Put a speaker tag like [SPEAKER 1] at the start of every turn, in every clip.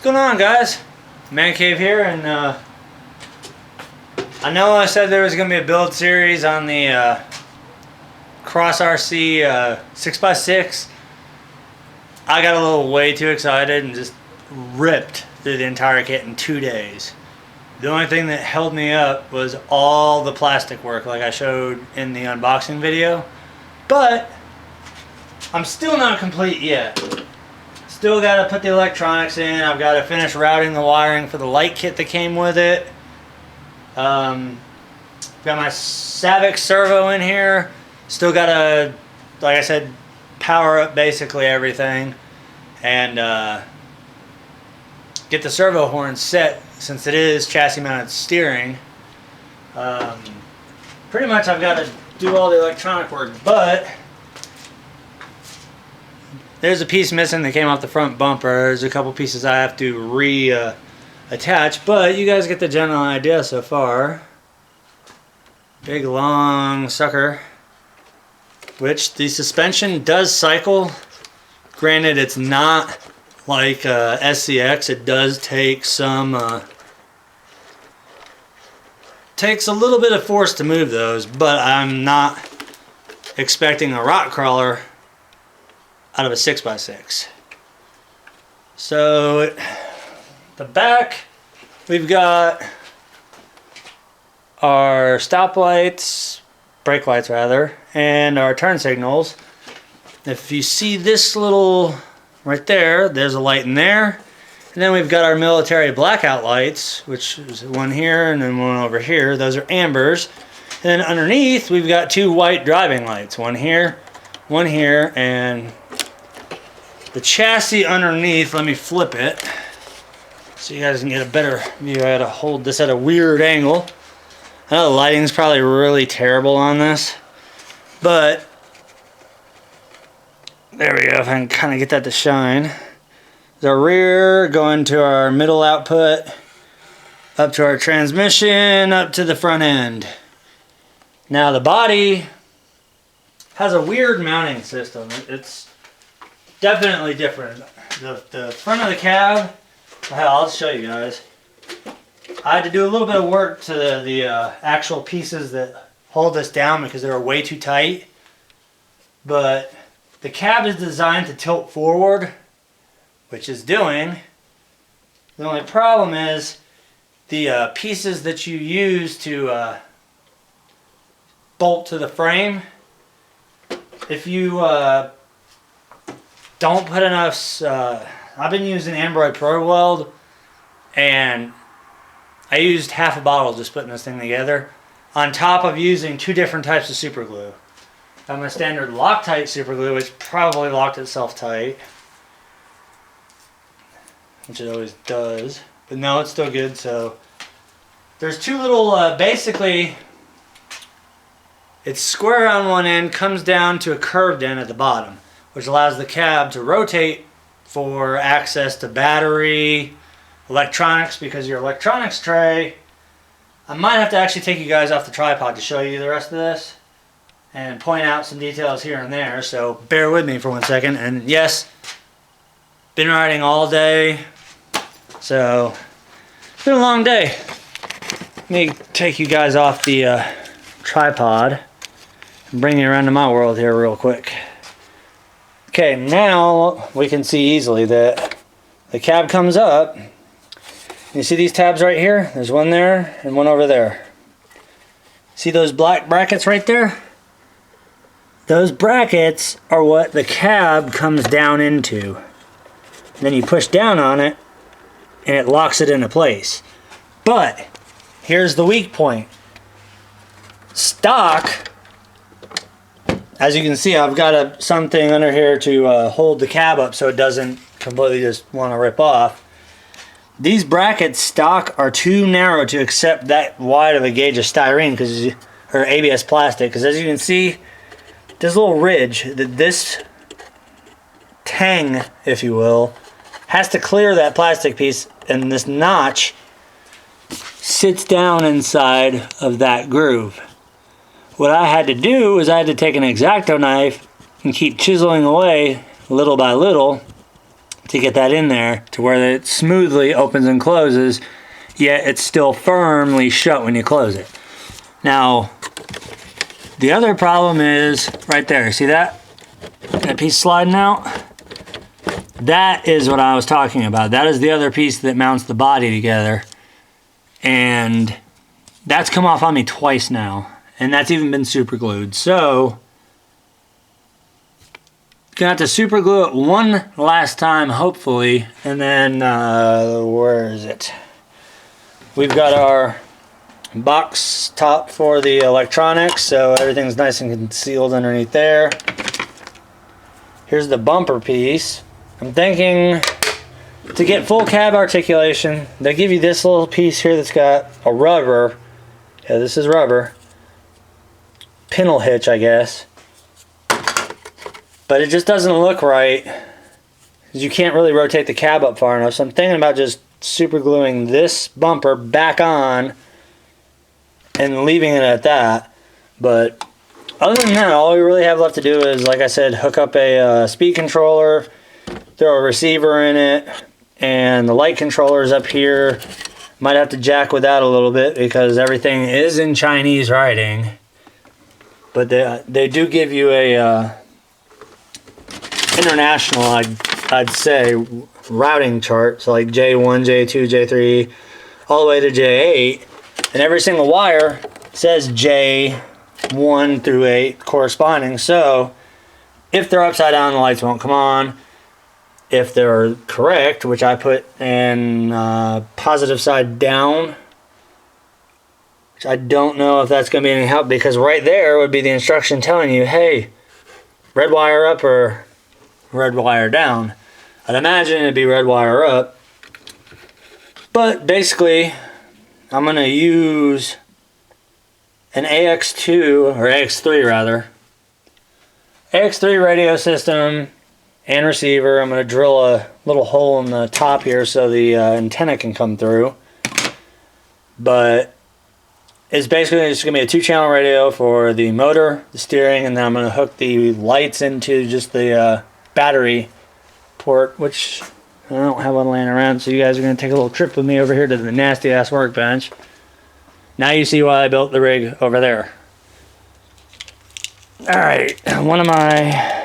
[SPEAKER 1] going on, guys? Man Cave here, and I know I said there was going to be a build series on the Cross RC 6x6. I got a little way too excited and just ripped through the entire kit in 2 days. The only thing that held me up was all the plastic work like I showed in the unboxing video, but I'm still not complete yet. Still got to put the electronics in. I've got to finish routing the wiring for the light kit that came with it. Got my Savic servo in here. Still got to, like I said, power up basically everything and get the servo horn set since it is chassis mounted steering. Pretty much I've got to do all the electronic work, but there's a piece missing that came off the front bumper. There's a couple pieces I have to attach, but you guys get the general idea so far. Big long sucker, which the suspension does cycle. Granted, it's not like SCX. It does take some takes a little bit of force to move those, but I'm not expecting a rock crawler out of a 6x6. So the back, we've got our stop lights, brake lights rather, and our turn signals. If you see this little right there, there's a light in there. And then we've got our military blackout lights, which is one here and then one over here. Those are ambers. And then underneath, we've got two white driving lights. One here, and the chassis underneath, let me flip it so you guys can get a better view. I gotta hold this at a weird angle. I know the lighting's probably really terrible on this, but there we go, if I can kind of get that to shine. The rear going to our middle output, up to our transmission, up to the front end. Now the body has a weird mounting system. It's definitely different. The front of the cab, I'll show you guys. I had to do a little bit of work to the actual pieces that hold this down because they were way too tight. But the cab is designed to tilt forward, which is doing. The only problem is the pieces that you use to bolt to the frame. If you don't put enough, I've been using Ambroid Pro Weld, and I used half a bottle just putting this thing together, on top of using two different types of super glue. I have my standard Loctite super glue, which probably locked itself tight, which it always does, but no, it's still good. So there's two little, basically, it's square on one end, comes down to a curved end at the bottom, which allows the cab to rotate for access to battery, electronics, because your electronics tray, I might have to actually take you guys off the tripod to show you the rest of this and point out some details here and there, so bear with me for 1 second. And yes, been riding all day, so it's been a long day. Let me take you guys off the tripod and bring you around to my world here real quick. Okay, now we can see easily that the cab comes up. You see these tabs right here? There's one there and one over there. See those black brackets right there? Those brackets are what the cab comes down into. And then you push down on it and it locks it into place. But here's the weak point. Stock, as you can see, I've got something under here to hold the cab up so it doesn't completely just want to rip off. These brackets stock are too narrow to accept that wide of a gauge of styrene, or ABS plastic, because as you can see, this little ridge, this tang, if you will, has to clear that plastic piece, and this notch sits down inside of that groove. What I had to do is I had to take an X-Acto knife and keep chiseling away little by little to to get that in there to where it smoothly opens and closes, yet it's still firmly shut when you close it. Now, the other problem is right there. See that? That piece sliding out? That is what I was talking about. That is the other piece that mounts the body together. And that's come off on me twice now. And that's even been super glued. So, gonna have to super glue it one last time, hopefully. And then, where is it? We've got our box top for the electronics, so everything's nice and concealed underneath there. Here's the bumper piece. I'm thinking to get full cab articulation, they give you this little piece here that's got a rubber. Yeah, this is rubber. Pintle hitch, I guess. But it just doesn't look right, because you can't really rotate the cab up far enough. So I'm thinking about just super gluing this bumper back on and leaving it at that. But other than that, all we really have left to do is, like I said, hook up a speed controller, throw a receiver in it, and the light controller is up here. Might have to jack with that a little bit because everything is in Chinese writing. But they do give you a international, I'd say, routing chart. So like J1, J2, J3, all the way to J8. And every single wire says J1 through 8 corresponding. So if they're upside down, the lights won't come on. If they're correct, which I put in positive side down, which I don't know if that's going to be any help, because right there would be the instruction telling you, hey, red wire up or red wire down. I'd imagine it'd be red wire up. But basically, I'm going to use an AX2, or AX3 rather. AX3 radio system and receiver. I'm going to drill a little hole in the top here so the antenna can come through. But it's basically just going to be a 2-channel radio for the motor, the steering, and then I'm going to hook the lights into just the battery port, which I don't have one laying around, so you guys are going to take a little trip with me over here to the nasty ass workbench. Now you see why I built the rig over there. Alright, one of my...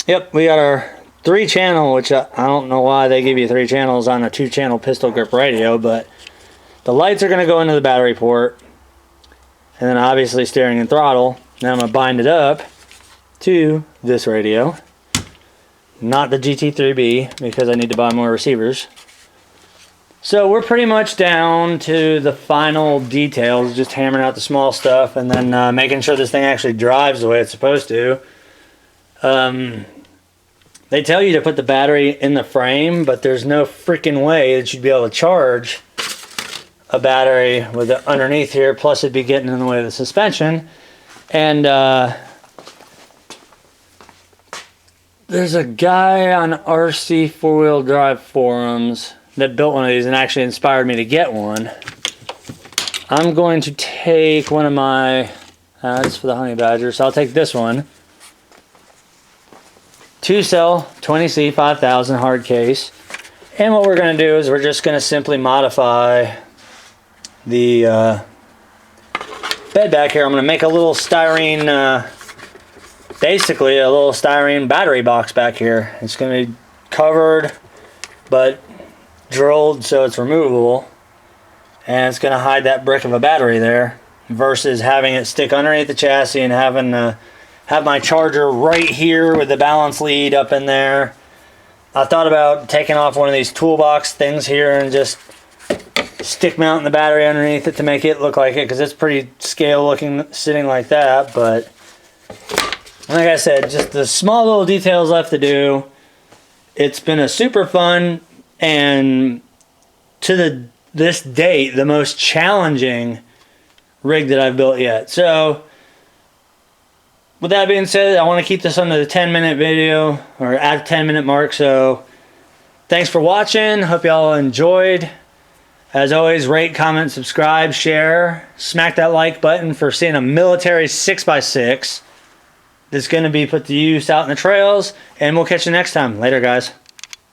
[SPEAKER 1] Yep, we got our 3-channel, which I don't know why they give you 3 channels on a 2-channel pistol grip radio, but the lights are going to go into the battery port, and then obviously steering and throttle. Now I'm going to bind it up to this radio, not the GT3B, because I need to buy more receivers. So we're pretty much down to the final details, just hammering out the small stuff and then making sure this thing actually drives the way it's supposed to. They tell you to put the battery in the frame, but there's no freaking way that you'd be able to charge a battery with it underneath here, plus it'd be getting in the way of the suspension. And there's a guy on RC 4-wheel drive forums that built one of these and actually inspired me to get one. I'm going to take one of my, this is for the Honey Badger, so I'll take this one. 2-cell 20C 5000 hard case. And what we're going to do is we're just going to simply modify the bed back here. I'm going to make a little styrene, basically a little styrene battery box back here. It's going to be covered but drilled so it's removable, and it's going to hide that brick of a battery there versus having it stick underneath the chassis and having have my charger right here with the balance lead up in there. I thought about taking off one of these toolbox things here and just stick mounting the battery underneath it to make it look like it, because it's pretty scale looking sitting like that. But like I said, just the small little details left to do. It's been a super fun and to this date the most challenging rig that I've built yet. So with that being said, I want to keep this under the 10-minute video, or at the 10-minute mark. So thanks for watching. Hope y'all enjoyed. As always, rate, comment, subscribe, share. Smack that like button for seeing a military 6x6. that's going to be put to use out in the trails. And we'll catch you next time. Later, guys.